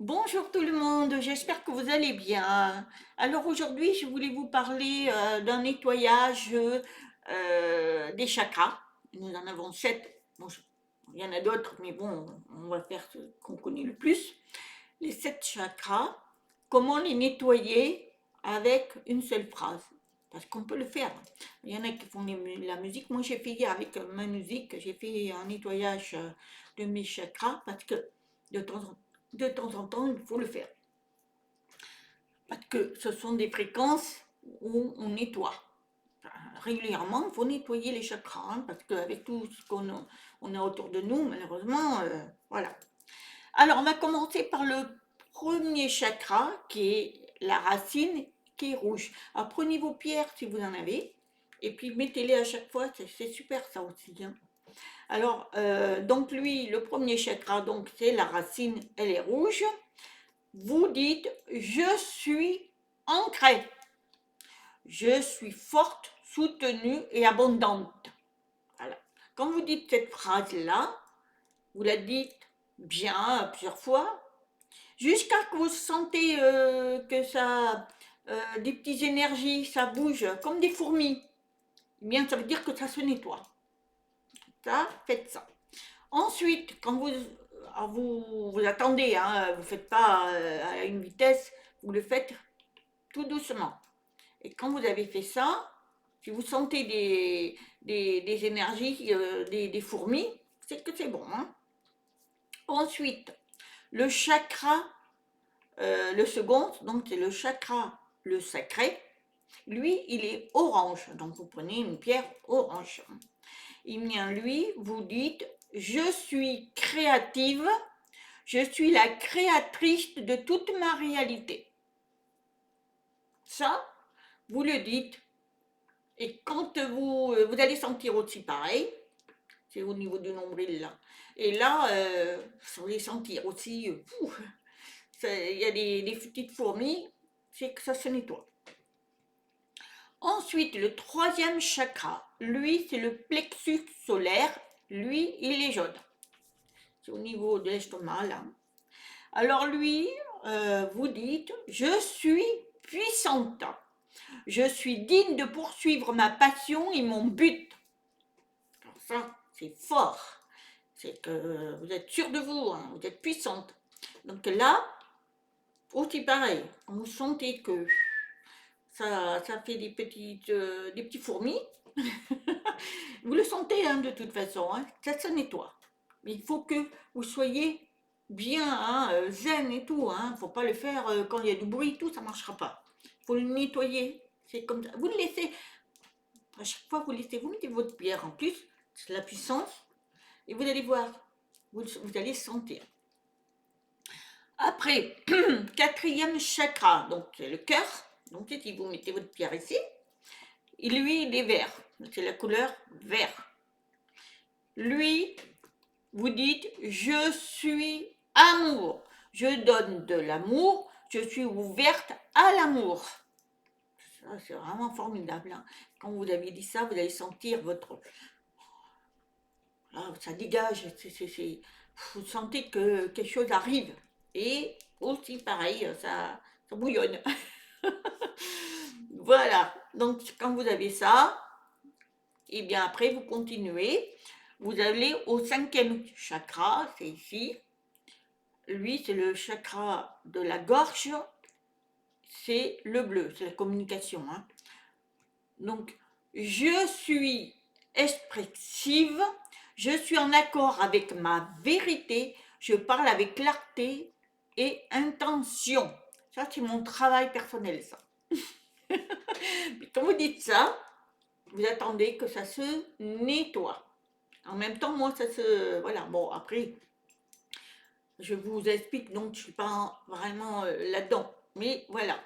Bonjour tout le monde, j'espère que vous allez bien. Alors aujourd'hui, je voulais vous parler d'un nettoyage des chakras. Nous en avons 7. Bon, il y en a d'autres, mais bon, on va faire ce qu'on connaît le plus. Les 7 chakras, comment les nettoyer avec une seule phrase. Parce qu'on peut le faire. Il y en a qui font la musique. Moi, j'ai fait avec ma musique, j'ai fait un nettoyage de mes chakras parce que de temps en, de temps en temps, il faut le faire. Parce que ce sont des fréquences où on nettoie. Régulièrement, il faut nettoyer les chakras, hein, parce qu'avec tout ce qu'on a autour de nous, malheureusement, voilà. Alors, on va commencer par le premier chakra, qui est la racine, qui est rouge. Alors, prenez vos pierres si vous en avez, et puis mettez-les à chaque fois, c'est super ça aussi, hein. Alors, donc lui, le premier chakra, donc c'est la racine, elle est rouge. Vous dites, je suis ancrée, je suis forte, soutenue et abondante. Voilà. Quand vous dites cette phrase-là, vous la dites bien plusieurs fois, jusqu'à ce que vous sentez que ça, des petites énergies, ça bouge comme des fourmis. Eh bien, ça veut dire que ça se nettoie. Ça, faites ça. Ensuite, quand vous attendez, hein, vous ne faites pas à une vitesse, vous le faites tout doucement. Et quand vous avez fait ça, si vous sentez des énergies, des fourmis, c'est que c'est bon, hein. Ensuite, le chakra, le second, donc c'est le chakra, le sacré. Lui, il est orange. Donc vous prenez une pierre orange. Eh bien, lui, vous dites, je suis créative, je suis la créatrice de toute ma réalité. Ça, vous le dites. Et quand vous allez sentir aussi pareil, c'est au niveau du nombril là. Et là, vous allez sentir aussi, il y a des petites fourmis, c'est que ça se nettoie. Ensuite, le troisième chakra, lui, c'est le plexus solaire. Lui, il est jaune. C'est au niveau de l'estomac là. Alors lui, vous dites, je suis puissante. Je suis digne de poursuivre ma passion et mon but. Alors ça, c'est fort. C'est que vous êtes sûr de vous, hein, vous êtes puissante. Donc là, aussi pareil, quand vous sentez que ça fait des petits fourmis, vous le sentez hein, de toute façon, hein, ça se nettoie. Mais il faut que vous soyez bien hein, zen et tout. Il ne faut pas le faire quand il y a du bruit, tout, ça ne marchera pas. Il faut le nettoyer. C'est comme ça. Vous le laissez, à chaque fois vous laissez, vous mettez votre pierre en plus, c'est la puissance, et vous allez voir, vous allez sentir. Après, quatrième chakra, donc c'est le cœur. Donc si vous mettez votre pierre ici, et lui il est vert, c'est la couleur vert. Lui, vous dites je suis amour, je donne de l'amour, je suis ouverte à l'amour. Ça c'est vraiment formidable, hein. Quand vous avez dit ça, vous allez sentir votre... Ah, ça dégage, vous sentez que quelque chose arrive. Et aussi pareil, ça bouillonne. Voilà, donc quand vous avez ça, et bien après vous continuez, vous allez au cinquième chakra, c'est ici. Lui, c'est le chakra de la gorge, c'est le bleu, c'est la communication, hein. Donc, je suis expressive, je suis en accord avec ma vérité, je parle avec clarté et intention. Ça, c'est mon travail personnel, ça. Puis quand vous dites ça, vous attendez que ça se nettoie. En même temps, moi, ça se... Voilà, bon, après, je vous explique, donc je ne suis pas vraiment là-dedans. Mais voilà.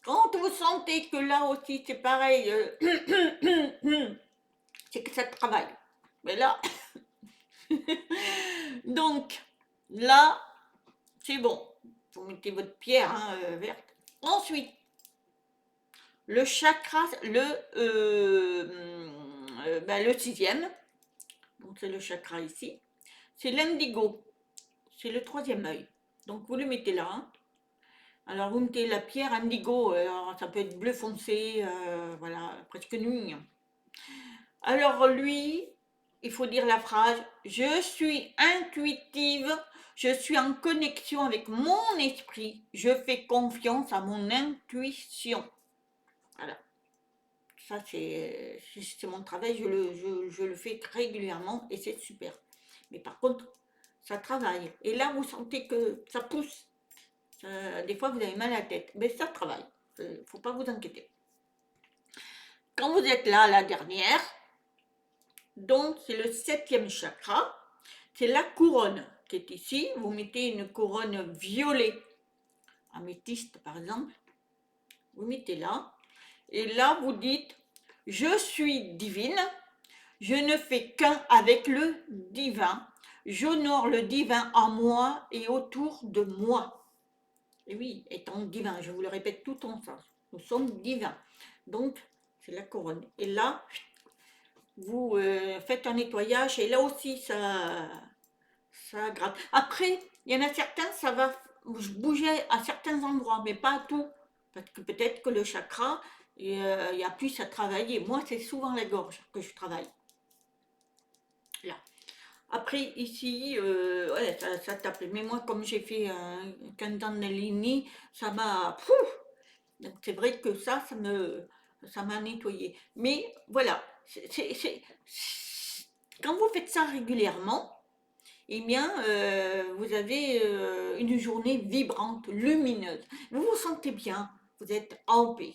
Quand vous sentez que là aussi, c'est pareil, c'est que ça travaille. Mais là, donc, là, c'est bon. Vous mettez votre pierre hein, verte. Ensuite, le chakra, le sixième, donc c'est le chakra ici, c'est l'indigo, c'est le troisième œil. Donc vous le mettez là. Alors vous mettez la pierre indigo, alors ça peut être bleu foncé, voilà, presque nuit. Alors lui, il faut dire la phrase, je suis intuitive, je suis en connexion avec mon esprit, je fais confiance à mon intuition. Voilà, ça c'est mon travail, je le fais régulièrement et c'est super. Mais par contre, ça travaille. Et là, vous sentez que ça pousse. Des fois, vous avez mal à la tête. Mais ça travaille. Il ne faut pas vous inquiéter. Quand vous êtes là, la dernière, donc c'est le 7e chakra, c'est la couronne qui est ici. Vous mettez une couronne violet, améthyste par exemple. Vous mettez là. Et là, vous dites, je suis divine, je ne fais qu'un avec le divin. J'honore le divin en moi et autour de moi. Et oui, étant divin, je vous le répète tout en sens. Nous sommes divins. Donc, c'est la couronne. Et là, vous faites un nettoyage et là aussi, ça gratte. Après, il y en a certains, ça va bouger à certains endroits, mais pas à tout. Parce que peut-être que le chakra, il y a plus à travailler. Moi, c'est souvent la gorge que je travaille. Là. Après, ici, ouais, ça tape. Mais moi, comme j'ai fait un Kundalini, ça m'a... Donc, c'est vrai que ça m'a nettoyé. Mais voilà, quand vous faites ça régulièrement, eh bien, vous avez une journée vibrante, lumineuse. Vous vous sentez bien, vous êtes en paix.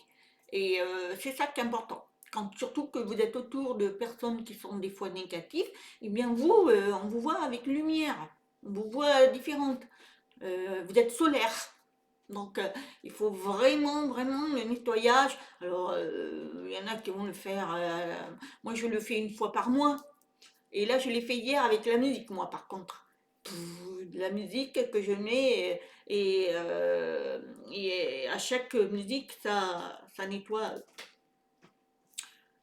Et c'est ça qui est important. Quand, surtout que vous êtes autour de personnes qui sont des fois négatives, eh bien vous, on vous voit avec lumière, on vous voit différente. Vous êtes solaire. Donc, il faut vraiment, vraiment le nettoyage. Alors, il y en a qui vont le faire. Moi, je le fais une fois par mois. Et là, je l'ai fait hier avec la musique, moi, par contre. De la musique que je mets et à chaque musique, ça nettoie.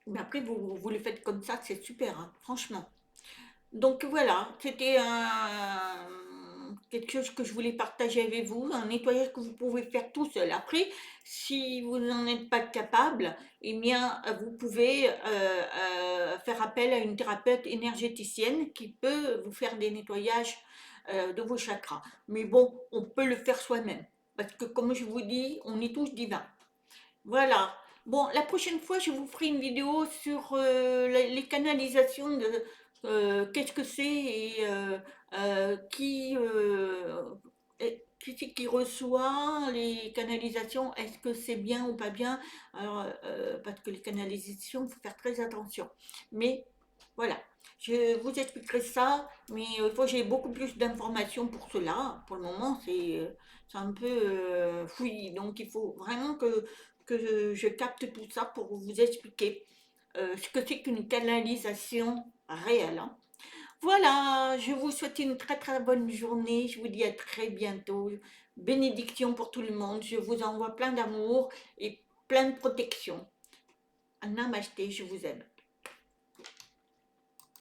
Mais après, vous le faites comme ça, c'est super, hein, franchement. Donc voilà, c'était quelque chose que je voulais partager avec vous, un nettoyage que vous pouvez faire tout seul. Après, si vous n'en êtes pas capable, eh bien, vous pouvez faire appel à une thérapeute énergéticienne qui peut vous faire des nettoyages de vos chakras. Mais bon, on peut le faire soi-même. Parce que comme je vous dis, on est tous divins. Voilà. Bon, la prochaine fois, je vous ferai une vidéo sur les canalisations de qu'est-ce que c'est et qui c'est qui reçoit les canalisations, est-ce que c'est bien ou pas bien? Alors, parce que les canalisations, il faut faire très attention. Mais voilà, je vous expliquerai ça, mais il faut que j'ai beaucoup plus d'informations pour cela. Pour le moment, c'est un peu fouillis, donc il faut vraiment que je capte tout ça pour vous expliquer ce que c'est qu'une canalisation réelle, hein. Voilà, je vous souhaite une très très bonne journée. Je vous dis à très bientôt. Bénédiction pour tout le monde. Je vous envoie plein d'amour et plein de protection. Namasté, je vous aime.